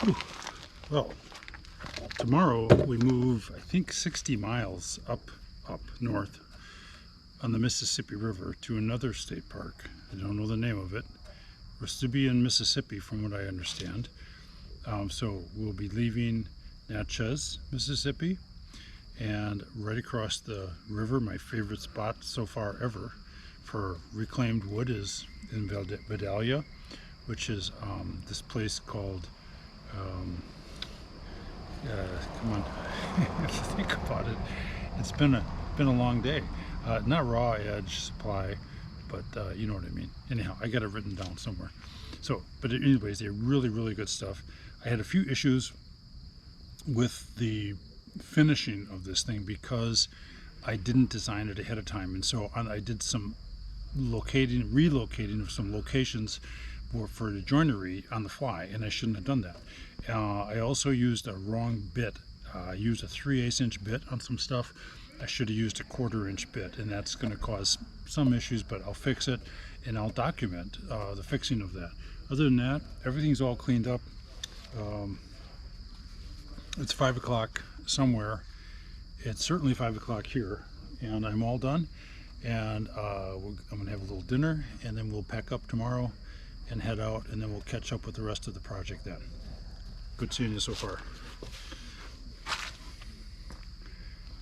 Whew. Well, tomorrow we move, I think, 60 miles up north on the Mississippi River to another state park. I don't know the name of it. We're to be in Mississippi, from what I understand. So we'll be leaving Natchez, Mississippi, and right across the river, my favorite spot so far ever for reclaimed wood is in Vidalia, which is this place called, come on, I have to think about it. It's been a long day. Not Raw Edge Supply, but you know what I mean. Anyhow, I got it written down somewhere. So, but anyways, they're really good stuff. I had a few issues with the finishing of this thing because I didn't design it ahead of time, and so I did some relocating of some locations for the joinery on the fly, and I shouldn't have done that. I also used a wrong bit. I used a 3/8 inch bit on some stuff. I should have used a 1/4 inch bit, and that's going to cause some issues, but I'll fix it and I'll document the fixing of that. Other than that, everything's all cleaned up. It's 5 o'clock somewhere. It's certainly 5 o'clock here, and I'm all done. And I'm going to have a little dinner, and then we'll pack up tomorrow and head out, and then we'll catch up with the rest of the project then. Good seeing you so far.